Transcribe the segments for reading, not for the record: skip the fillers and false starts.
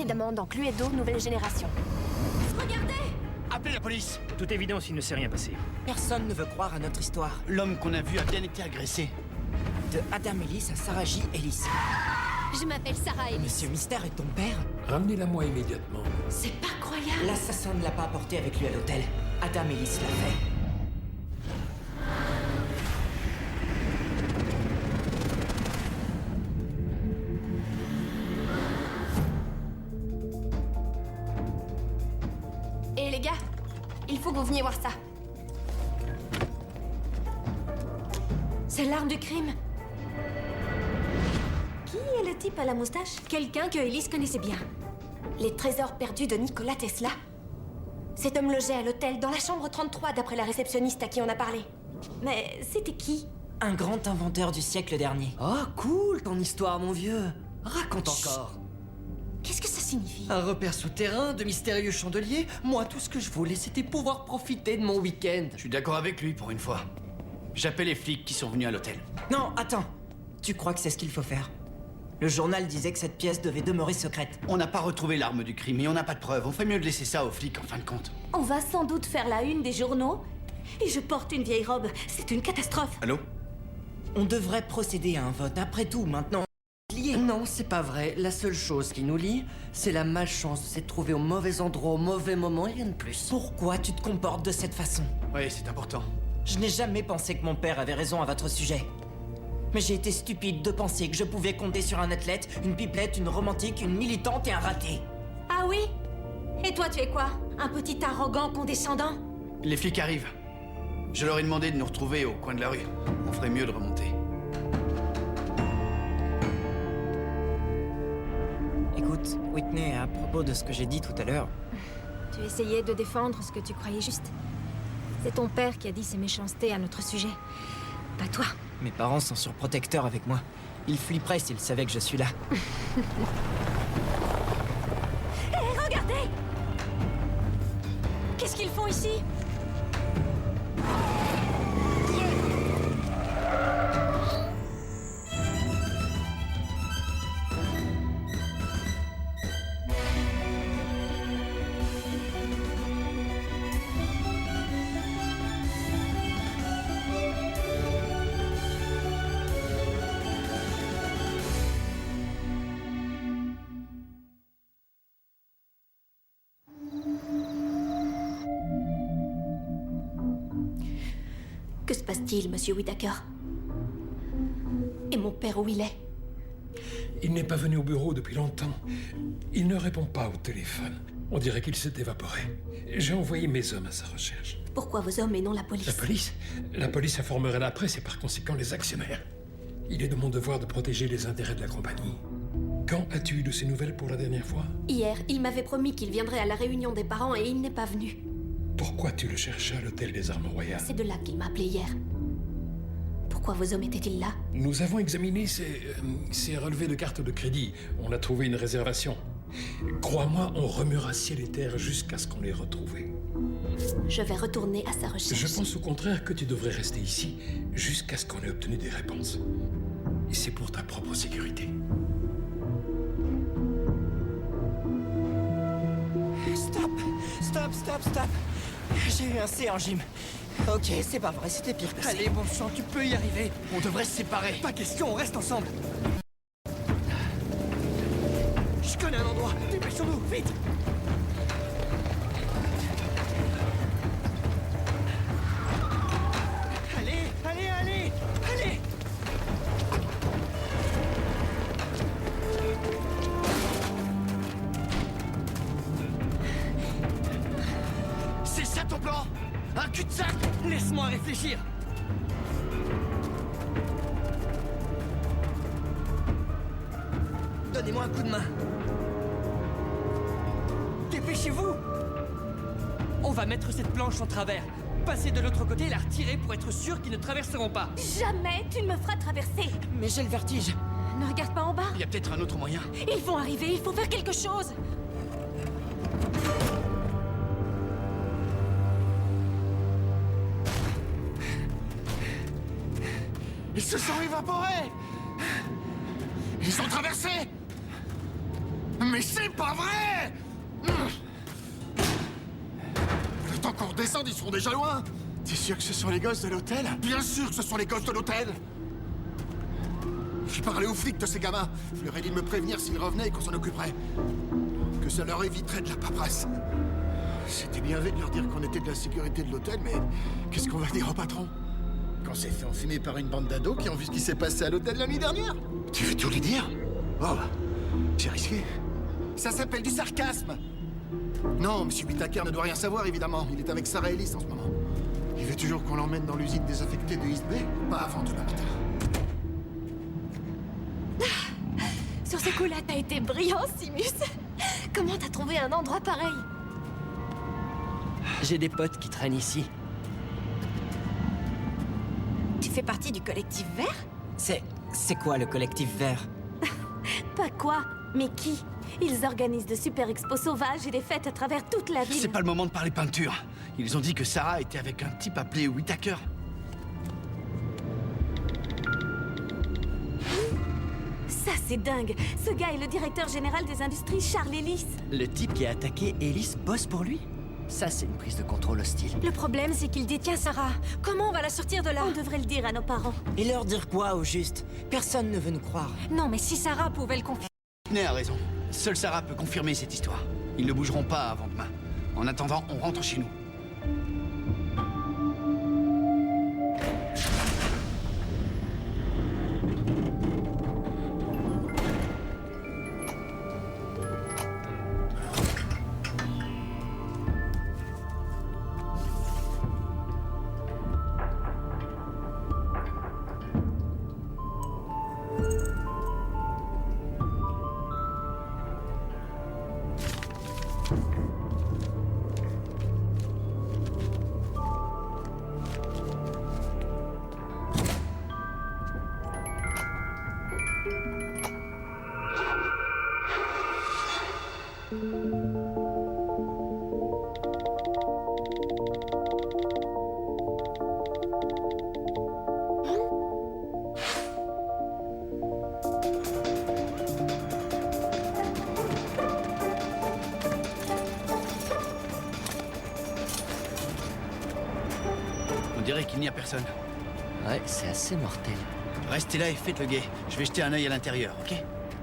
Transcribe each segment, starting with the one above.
d'amende en Cluedo nouvelle génération. Regardez! Appelez la police! De toute évidence, il ne s'est rien passé. Personne ne veut croire à notre histoire. L'homme qu'on a vu a bien été agressé. De Adam Ellis à Sarah J. Ellis. Je m'appelle Sarah Ellis. Monsieur Mystère est ton père? Ramenez-la-moi immédiatement. C'est pas croyable. L'assassin ne l'a pas apporté avec lui à l'hôtel. Adam Ellis l'a fait. Et les gars, il faut que vous veniez voir ça. C'est l'arme du crime. Qui est le type à la moustache? Quelqu'un que Elise connaissait bien. Les trésors perdus de Nikola Tesla. Cet homme logeait à l'hôtel, dans la chambre 33, d'après la réceptionniste à qui on a parlé. Mais c'était qui? Un grand inventeur du siècle dernier. Oh, cool ton histoire, mon vieux. Raconte encore. Qu'est-ce que ça signifie? Un repère souterrain, de mystérieux chandeliers. Moi, tout ce que je voulais, c'était pouvoir profiter de mon week-end. Je suis d'accord avec lui pour une fois. J'appelle les flics qui sont venus à l'hôtel. Non, attends. Tu crois que c'est ce qu'il faut faire? Le journal disait que cette pièce devait demeurer secrète. On n'a pas retrouvé l'arme du crime et on n'a pas de preuves. On ferait mieux de laisser ça aux flics en fin de compte. On va sans doute faire la une des journaux. Et je porte une vieille robe. C'est une catastrophe. Allô? On devrait procéder à un vote. Après tout, maintenant, lié. Non, c'est pas vrai. La seule chose qui nous lie, c'est la malchance de s'être trouvé au mauvais endroit, au mauvais moment et rien de plus. Pourquoi tu te comportes de cette façon? Oui, c'est important. Je n'ai jamais pensé que mon père avait raison à votre sujet. Mais j'ai été stupide de penser que je pouvais compter sur un athlète, une pipelette, une romantique, une militante et un raté. Ah oui? Et toi, tu es quoi? Un petit arrogant condescendant? Les flics arrivent. Je leur ai demandé de nous retrouver au coin de la rue. On ferait mieux de remonter. Écoute, Whitney, à propos de ce que j'ai dit tout à l'heure, Tu essayais de défendre ce que tu croyais juste. C'est ton père qui a dit ces méchancetés à notre sujet. Pas toi. mes parents sont surprotecteurs avec moi. Ils flipperaient s'ils savaient que je suis là. Hé, regardez! Qu'est-ce qu'ils font ici? Que se passe-t-il, monsieur Whittaker? Et mon père, où il est? Il n'est pas venu au bureau depuis longtemps. Il ne répond pas au téléphone. On dirait qu'il s'est évaporé. J'ai envoyé mes hommes à sa recherche. Pourquoi vos hommes et non la police? La police? La police informerait la presse et par conséquent les actionnaires. Il est de mon devoir de protéger les intérêts de la compagnie. Quand as-tu eu de ces nouvelles pour la dernière fois? Hier, il m'avait promis qu'il viendrait à la réunion des parents et il n'est pas venu. Pourquoi tu le cherchais à l'hôtel des Armes Royales? C'est de là qu'il m'a appelé hier. Pourquoi vos hommes étaient-ils là? Nous avons examiné ces relevés de carte de crédit. On a trouvé une réservation. Crois-moi, on remuera ciel et terre jusqu'à ce qu'on les retrouve. Je vais retourner à sa recherche. Je pense au contraire que tu devrais rester ici jusqu'à ce qu'on ait obtenu des réponses. Et c'est pour ta propre sécurité. Stop! Stop, stop, stop! J'ai eu un C en gym. Ok, c'est pas vrai, c'était pire que ça. Allez, bon sang, tu peux y arriver. On devrait se séparer. Pas question, on reste ensemble. Je connais un endroit. Dépêchons-nous, vite. Allez, allez, allez! Allez! C'est ça ton plan? Un cul-de-sac? Laisse-moi réfléchir! Donnez-moi un coup de main. Dépêchez-vous! On va mettre cette planche en travers. Passer de l'autre côté et la retirer pour être sûr qu'ils ne traverseront pas. Jamais tu ne me feras traverser! Mais j'ai le vertige. Ne regarde pas en bas! Il y a peut-être un autre moyen. Ils vont arriver, il faut faire quelque chose! Ils se sont évaporés. Ils ont traversé. Mais c'est pas vrai! Le temps qu'on redescende, ils seront déjà loin! T'es sûr que ce sont les gosses de l'hôtel? Bien sûr que ce sont les gosses de l'hôtel! J'ai parlé aux flics de ces gamins. Je leur ai dit de me prévenir s'ils revenaient et qu'on s'en occuperait. Que ça leur éviterait de la paperasse. C'était bien fait de leur dire qu'on était de la sécurité de l'hôtel, mais qu'est-ce qu'on va dire au patron? Qu'on s'est fait enfumer par une bande d'ados qui ont vu ce qui s'est passé à l'hôtel la nuit dernière? Tu veux tout lui dire? Oh, c'est risqué. Ça s'appelle du sarcasme. Non, M. Whittaker ne doit rien savoir, évidemment. Il est avec Sarah Ellis en ce moment. Il veut toujours qu'on l'emmène dans l'usine désaffectée de East Bay. Pas avant demain matin. Sur ce coup-là, t'as été brillant, Simus. Comment t'as trouvé un endroit pareil? J'ai des potes qui traînent ici. Tu fais partie du collectif vert? C'est quoi le collectif vert? Pas quoi, mais qui? Ils organisent de super expos sauvages et des fêtes à travers toute la ville. C'est pas le moment de parler peinture. Ils ont dit que Sarah était avec un type appelé Whittaker. Ça, c'est dingue. Ce gars est le directeur général des industries, Charles Ellis. Le type qui a attaqué Ellis bosse pour lui? Ça, c'est une prise de contrôle hostile. Le problème, c'est qu'il détient Sarah. Comment on va la sortir de là? On devrait le dire à nos parents. Et leur dire quoi, au juste? Personne ne veut nous croire. Non, mais si Sarah pouvait le confier... Whitney a raison. Seule Sarah peut confirmer cette histoire. Ils ne bougeront pas avant demain. En attendant, on rentre chez nous. On dirait qu'il n'y a personne. Ouais, c'est assez mortel. Restez là et faites le guet. Je vais jeter un œil à l'intérieur, ok?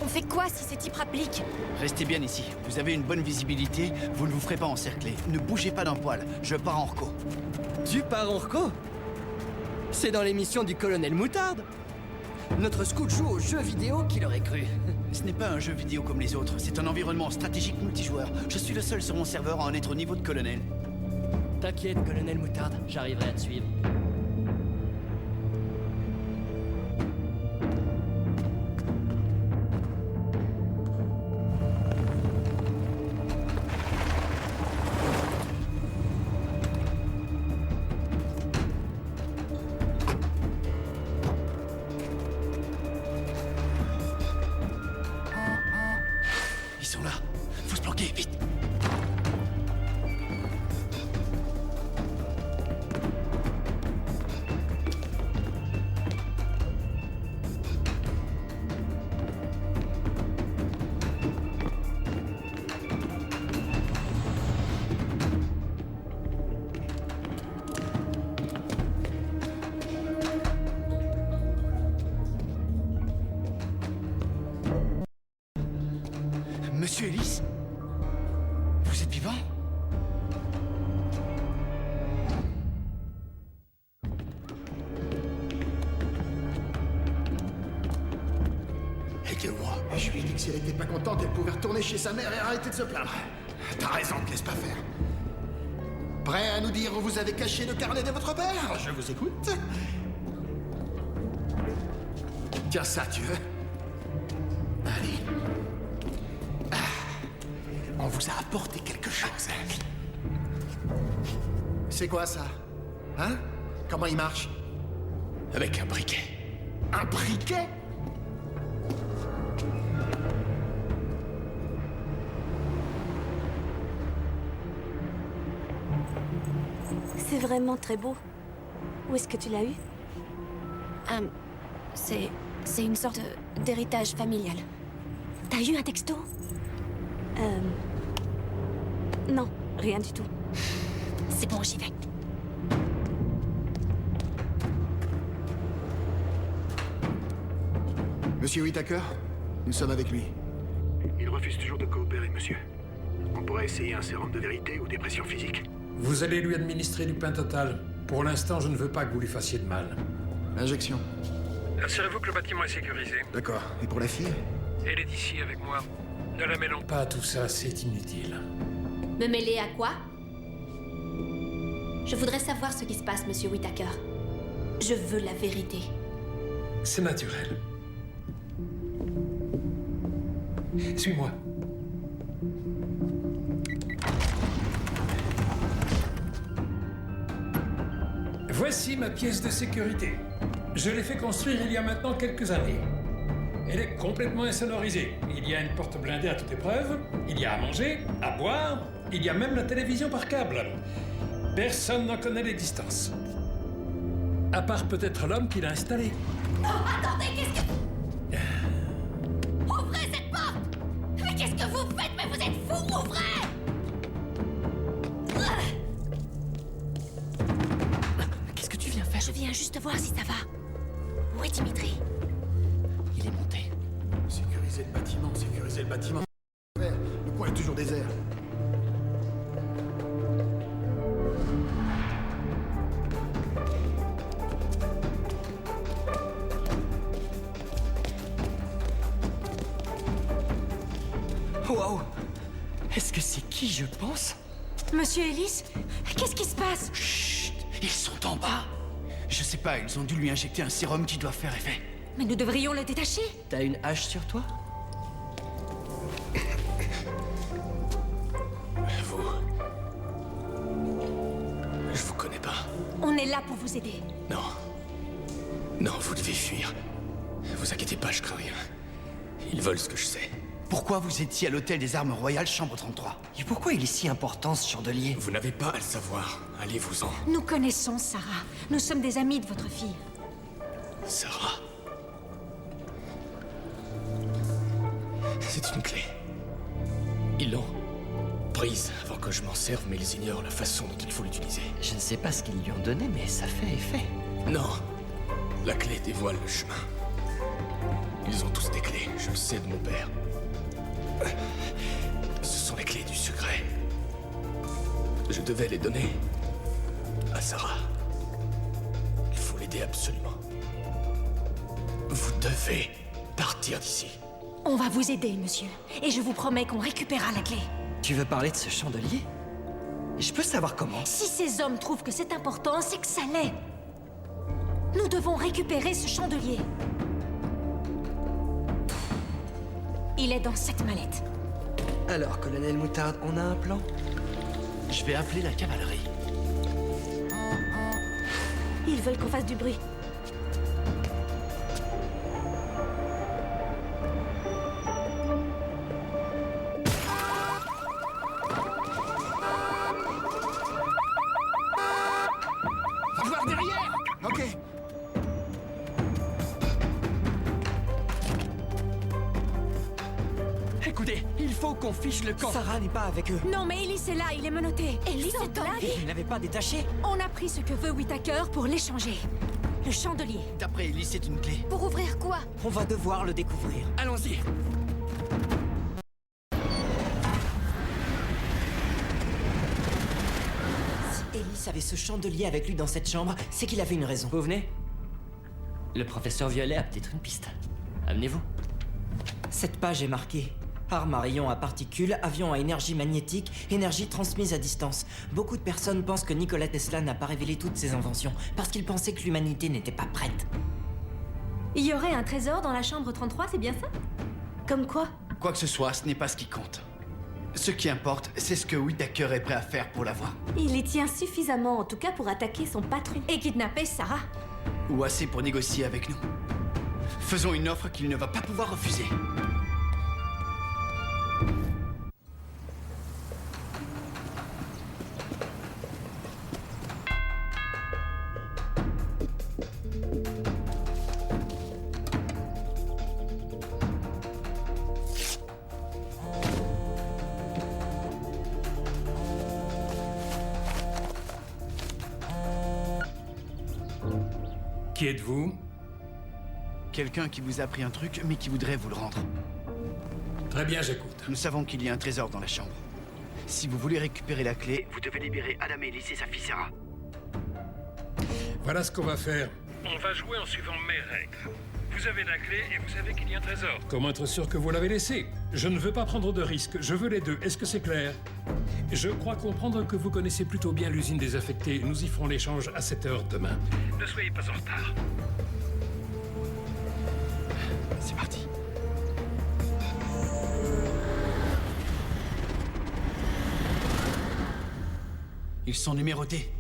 On fait quoi si ces types rappliquent? Restez bien ici. Vous avez une bonne visibilité, vous ne vous ferez pas encercler. Ne bougez pas d'un poil, je pars en reco. Tu pars en reco? C'est dans l'émission du colonel Moutarde. Notre scout joue aux jeux vidéo, qui l'aurait cru? Ce n'est pas un jeu vidéo comme les autres, c'est un environnement stratégique multijoueur. Je suis le seul sur mon serveur à en être au niveau de colonel. T'inquiète, colonel Moutarde, j'arriverai à te suivre. Ils sont là. Faut se planquer, vite. Monsieur Ellis? Vous êtes vivant? Aidez-moi. Je lui ai dit que si elle était pas contente, elle pouvait retourner chez sa mère et arrêter de se plaindre. T'as raison, te laisse pas faire. Prêt à nous dire où vous avez caché le carnet de votre père? Je vous écoute. Tiens ça, tu veux? Allez. On vous a apporté quelque chose. C'est quoi ça? Hein? Comment il marche? Avec un briquet. Un briquet? C'est vraiment très beau. Où est-ce que tu l'as eu? C'est une sorte d'héritage familial. T'as eu un texto? Non, rien du tout. C'est bon, j'y vais. Monsieur Whittaker, nous sommes avec lui. Il refuse toujours de coopérer, monsieur. On pourrait essayer un sérum de vérité ou des pressions physiques. Vous allez lui administrer du pain total. Pour l'instant, je ne veux pas que vous lui fassiez de mal. Injection. Assurez-vous que le bâtiment est sécurisé. D'accord. Et pour la fille? Elle est ici avec moi. Ne la mêlons pas à tout ça, c'est inutile. Me mêler à quoi? Je voudrais savoir ce qui se passe, monsieur Whittaker. Je veux la vérité. C'est naturel. Suis-moi. Voici ma pièce de sécurité. Je l'ai fait construire il y a maintenant quelques années. Elle est complètement insonorisée. Il y a une porte blindée à toute épreuve, il y a à manger, à boire, il y a même la télévision par câble. Personne n'en connaît les distances. À part peut-être l'homme qui l'a installée. Attendez, qu'est-ce que... Ouvrez cette porte! Mais qu'est-ce que vous faites? Mais vous êtes fous, ouvrez! Qu'est-ce que tu viens faire? Je viens juste voir si ça va. Où est Dimitri? Il est monté. Sécuriser le bâtiment, sécuriser le bâtiment. Le point est toujours désert. Wow! Est-ce que c'est qui, je pense? Monsieur Ellis? Qu'est-ce qui se passe? Chut, ils sont en bas. Je sais pas, ils ont dû lui injecter un sérum qui doit faire effet. Mais nous devrions le détacher. T'as une hache sur toi? Vous... Je vous connais pas. On est là pour vous aider. Non. Non, vous devez fuir. Vous inquiétez pas, je crains rien. Ils veulent ce que je sais. Pourquoi vous étiez à l'hôtel des armes royales, chambre 33? Et pourquoi il est si important, ce chandelier? Vous n'avez pas à le savoir. Allez-vous-en. Nous connaissons Sarah. Nous sommes des amis de votre fille. Sarah. C'est une clé. Ils l'ont prise avant que je m'en serve, mais ils ignorent la façon dont il faut l'utiliser. Je ne sais pas ce qu'ils lui ont donné, mais ça fait effet. Non. La clé dévoile le chemin. Ils ont tous des clés, je le sais de mon père. Ce sont les clés du secret. Je devais les donner à Sarah. Il faut l'aider absolument. Vous devez partir d'ici. On va vous aider, monsieur. Et je vous promets qu'on récupérera la clé. Tu veux parler de ce chandelier? Je peux savoir comment? Si ces hommes trouvent que c'est important, c'est que ça l'est. Nous devons récupérer ce chandelier. Il est dans cette mallette. Alors, colonel Moutarde, on a un plan? Je vais appeler la cavalerie. Ils veulent qu'on fasse du bruit. Voir derrière! Ok. Écoutez, il faut qu'on fiche le camp. Sarah n'est pas avec eux. Non, mais Ellis est là, il est menotté. Ellis est en là. vie. Vous ne l'avez pas détaché? On a pris ce que veut Whittaker pour l'échanger. Le chandelier. D'après Ellie, c'est une clé. Pour ouvrir quoi? On va devoir le découvrir. Allons-y. Si Ellis avait ce chandelier avec lui dans cette chambre, c'est qu'il avait une raison. Vous venez? Le professeur Violet a peut-être une piste. Amenez-vous. Cette page est marquée. Armes à rayons à particules, avions à énergie magnétique, énergie transmise à distance. Beaucoup de personnes pensent que Nikola Tesla n'a pas révélé toutes ses inventions parce qu'il pensait que l'humanité n'était pas prête. Il y aurait un trésor dans la chambre 33, c'est bien ça? Comme quoi? Quoi que ce soit, ce n'est pas ce qui compte. Ce qui importe, c'est ce que Whittaker est prêt à faire pour l'avoir. Il y tient suffisamment, en tout cas, pour attaquer son patron. Et kidnapper Sarah. Ou assez pour négocier avec nous. Faisons une offre qu'il ne va pas pouvoir refuser. Qui êtes-vous? Quelqu'un qui vous a appris un truc, mais qui voudrait vous le rendre. Très bien, j'écoute. Nous savons qu'il y a un trésor dans la chambre. Si vous voulez récupérer la clé, vous devez libérer Adam Ellis et sa fille Sarah. Voilà ce qu'on va faire. On va jouer en suivant mes règles. Vous avez la clé et vous savez qu'il y a un trésor. Comment être sûr que vous l'avez laissé? Je ne veux pas prendre de risques, je veux les deux. Est-ce que c'est clair? Je crois comprendre que vous connaissez plutôt bien l'usine désaffectée. Nous y ferons l'échange à 7 h demain. Ne soyez pas en retard. C'est parti. Ils sont numérotés.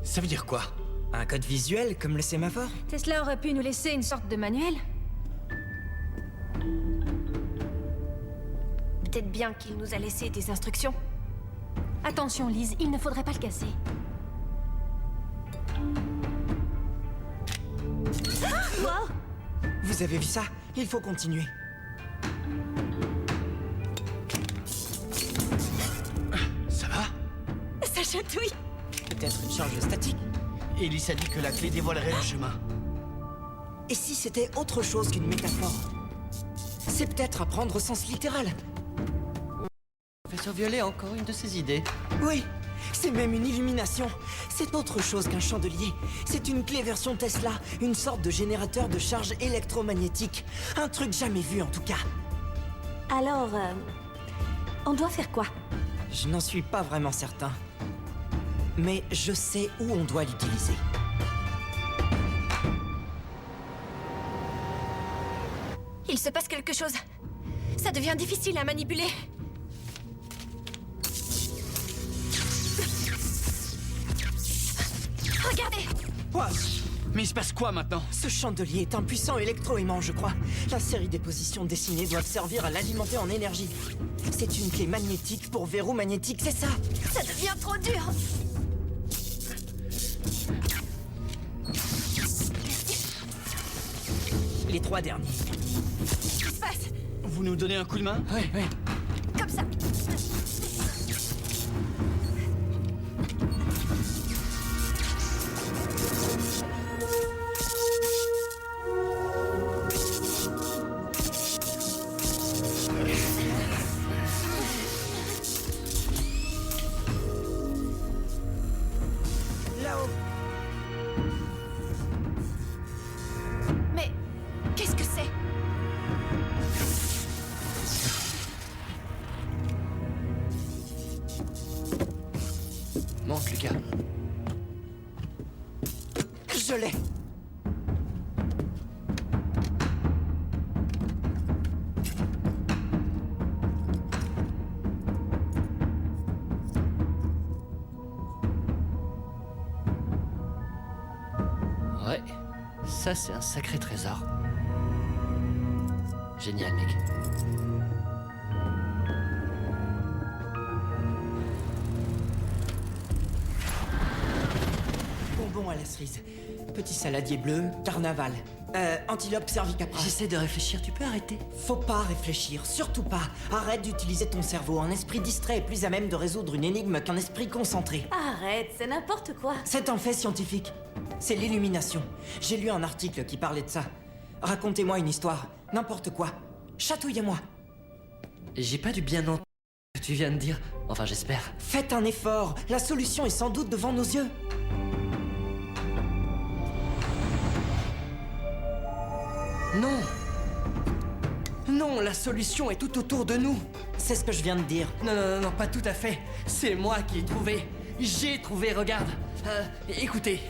Ça veut dire quoi? Un code visuel comme le sémaphore? Tesla aurait pu nous laisser une sorte de manuel. Peut-être bien qu'il nous a laissé des instructions. Attention, Lise, il ne faudrait pas le casser. Wow! Vous avez vu ça? Il faut continuer. Ça va? Ça chatouille. Peut-être une charge statique? Ellis a dit que la clé dévoilerait le chemin. Et si c'était autre chose qu'une métaphore? C'est peut-être à prendre au sens littéral. Professeur Violet a encore une de ses idées. Oui, c'est même une illumination. C'est autre chose qu'un chandelier. C'est une clé version Tesla, une sorte de générateur de charge électromagnétique. Un truc jamais vu en tout cas. Alors, on doit faire quoi? Je n'en suis pas vraiment certain. Mais je sais où on doit l'utiliser. Il se passe quelque chose. Ça devient difficile à manipuler. Regardez! Quoi? Mais il se passe quoi maintenant? Ce chandelier est un puissant électroaimant, je crois. La série des positions dessinées doivent servir à l'alimenter en énergie. C'est une clé magnétique pour verrou magnétique, c'est ça? Ça devient trop dur! Les 3 derniers. Qu'est-ce qui se passe? Vous nous donnez un coup de main? Ouais. Comme ça. Là-haut. Mais qu'est-ce que c'est? Monte, Lucas. Je l'ai. Ouais, ça c'est un sacré trésor. Génial, mec. Bonbon à la cerise. Petit saladier bleu, carnaval. Antilope cervicapra. J'essaie de réfléchir, tu peux arrêter? Faut pas réfléchir, surtout pas. Arrête d'utiliser ton cerveau. Un esprit distrait est plus à même de résoudre une énigme qu'un esprit concentré. Arrête, c'est n'importe quoi. C'est un fait scientifique. C'est l'illumination. J'ai lu un article qui parlait de ça. Racontez-moi une histoire. N'importe quoi. Chatouillez-moi. J'ai pas du bien entendu ce que tu viens de dire. Enfin, j'espère. Faites un effort. La solution est sans doute devant nos yeux. Non! Non, la solution est tout autour de nous. C'est ce que je viens de dire. Non, pas tout à fait. C'est moi qui ai trouvé. J'ai trouvé, regarde. Écoutez,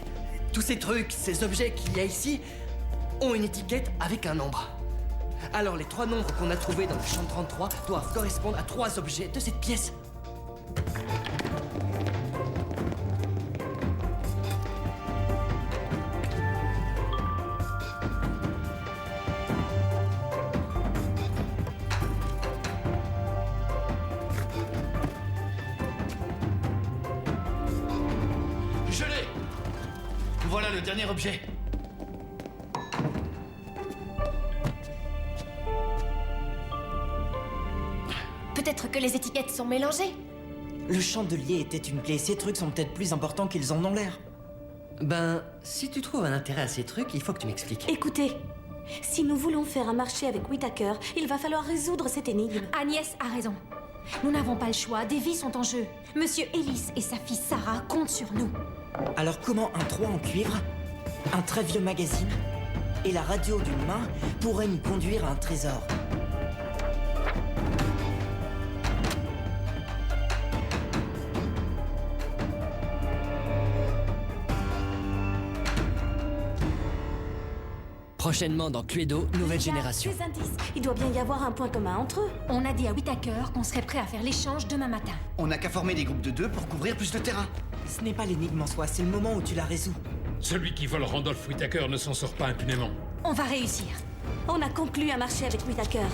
tous ces trucs, ces objets qu'il y a ici, ont une étiquette avec un nombre. Alors les 3 nombres qu'on a trouvés dans la chambre 33 doivent correspondre à 3 objets de cette pièce. Je l'ai! Voilà le dernier objet. Peut-être que les étiquettes sont mélangées. Le chandelier était une clé. Ces trucs sont peut-être plus importants qu'ils en ont l'air. Ben, si tu trouves un intérêt à ces trucs, il faut que tu m'expliques. Écoutez, si nous voulons faire un marché avec Whittaker, il va falloir résoudre cette énigme. Agnès a raison. Nous n'avons pas le choix, des vies sont en jeu. Monsieur Ellis et sa fille Sarah comptent sur nous. Alors comment un 3 en cuivre, un très vieux magazine et la radio d'une main pourraient nous conduire à un trésor? Prochainement dans Cluedo, nouvelle génération. Ces indices, il doit bien y avoir un point commun entre eux. On a dit à Whittaker qu'on serait prêt à faire l'échange demain matin. On n'a qu'à former des groupes de 2 pour couvrir plus de terrain. Ce n'est pas l'énigme en soi, c'est le moment où tu la résous. Celui qui vole Randolph Whittaker ne s'en sort pas impunément. On va réussir. On a conclu un marché avec Whittaker.